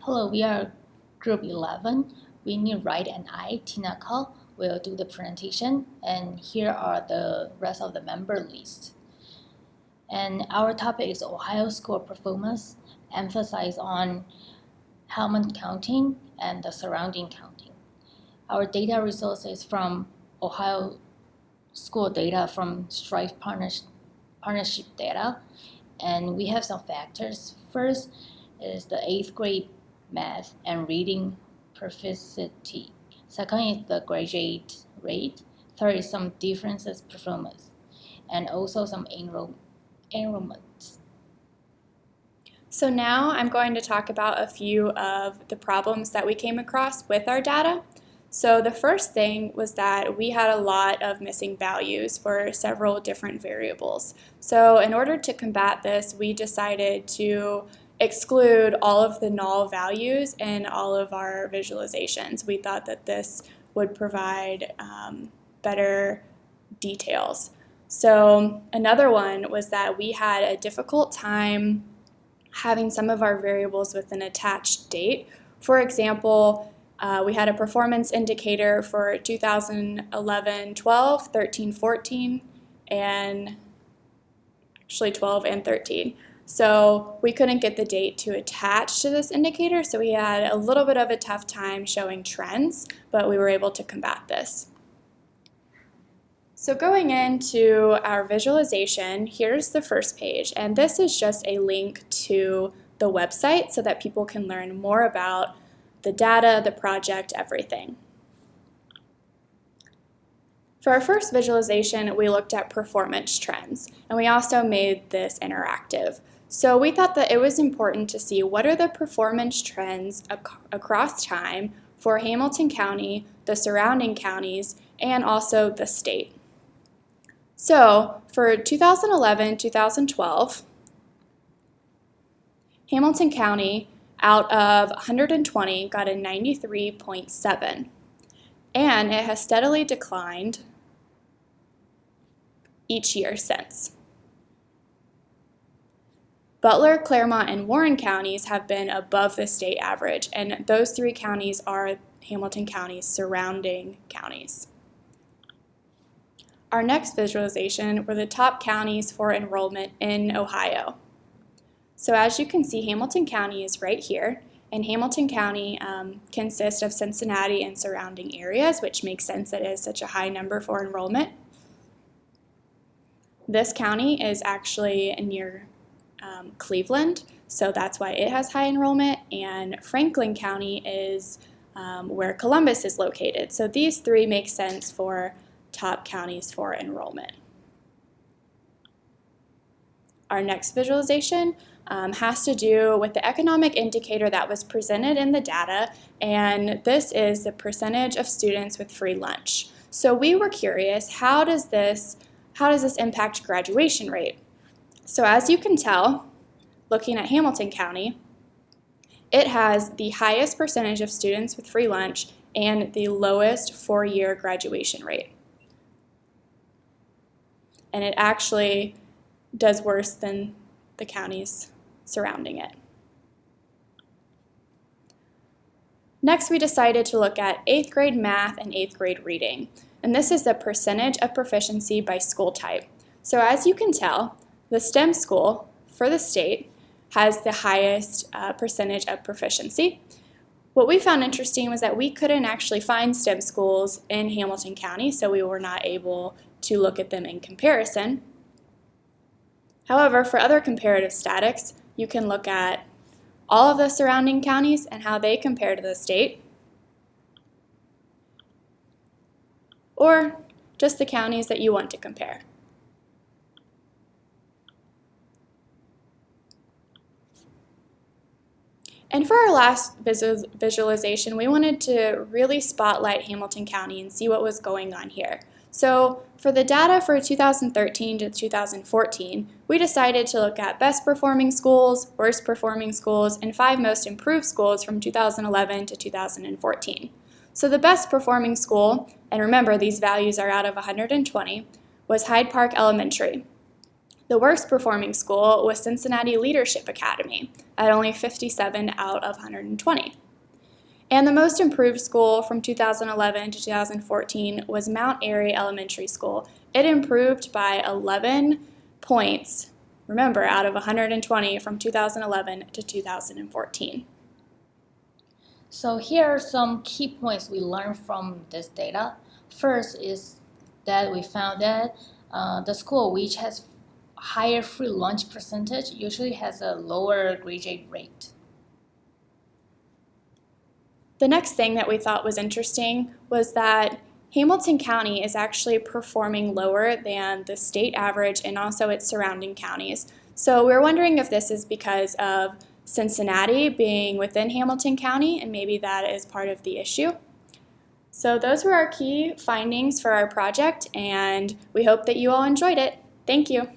Hello, we are Group 11. Winnie, Wright, and I, Tina Call, will do the presentation, and here are the rest of the member list. And our topic is Ohio school performance, emphasize on Helmand County and the surrounding county. Our data resources from Ohio school data from Strive partnership data, and we have some factors. First is the 8th grade math and reading proficiency. Second is the graduate rate. Third is some differences performance, and also some enrollments. So now I'm going to talk about a few of the problems that we came across with our data. So the first thing was that we had a lot of missing values for several different variables. So in order to combat this, we decided to exclude all of the null values in all of our visualizations. We thought that this would provide better details. So another one was that we had a difficult time having some of our variables with an attached date. For example, we had a performance indicator for 2011-12, 13-14, and actually 12 and 13. So we couldn't get the date to attach to this indicator, so we had a little bit of a tough time showing trends, but we were able to combat this. So going into our visualization, here's the first page, and this is just a link to the website so that people can learn more about the data, the project, everything. For our first visualization, we looked at performance trends, and we also made this interactive. So we thought that it was important to see what are the performance trends across time for Hamilton County, the surrounding counties, and also the state. So for 2011-2012, Hamilton County out of 120 got a 93.7, and it has steadily declined each year since. Butler, Claremont, and Warren counties have been above the state average, and those three counties are Hamilton County's surrounding counties. Our next visualization were the top counties for enrollment in Ohio. So as you can see, Hamilton County is right here, and Hamilton County consists of Cincinnati and surrounding areas, which makes sense that it is such a high number for enrollment. This county is actually near Cleveland, so that's why it has high enrollment, and Franklin County is where Columbus is located. So these three make sense for top counties for enrollment. Our next visualization has to do with the economic indicator that was presented in the data, and this is the percentage of students with free lunch. So we were curious, how does this impact graduation rate? So as you can tell, looking at Hamilton County, it has the highest percentage of students with free lunch and the lowest four-year graduation rate. And it actually does worse than the counties surrounding it. Next, we decided to look at 8th grade math and 8th grade reading. And this is the percentage of proficiency by school type. So as you can tell, the STEM school for the state has the highest percentage of proficiency. What we found interesting was that we couldn't actually find STEM schools in Hamilton County, so we were not able to look at them in comparison. However, for other comparative statics, you can look at all of the surrounding counties and how they compare to the state, or just the counties that you want to compare. And for our last visualization, we wanted to really spotlight Hamilton County and see what was going on here. So for the data for 2013 to 2014, we decided to look at best performing schools, worst performing schools, and 5 most improved schools from 2011 to 2014. So the best performing school, and remember these values are out of 120, was Hyde Park Elementary. The worst performing school was Cincinnati Leadership Academy at only 57 out of 120. And the most improved school from 2011 to 2014 was Mount Airy Elementary School. It improved by 11 points, remember, out of 120 from 2011 to 2014. So here are some key points we learned from this data. First is that we found that the school which has higher free lunch percentage usually has a lower graduate rate. The next thing that we thought was interesting was that Hamilton County is actually performing lower than the state average and also its surrounding counties. So we're wondering if this is because of Cincinnati being within Hamilton County, and maybe that is part of the issue. So those were our key findings for our project, and we hope that you all enjoyed it. Thank you.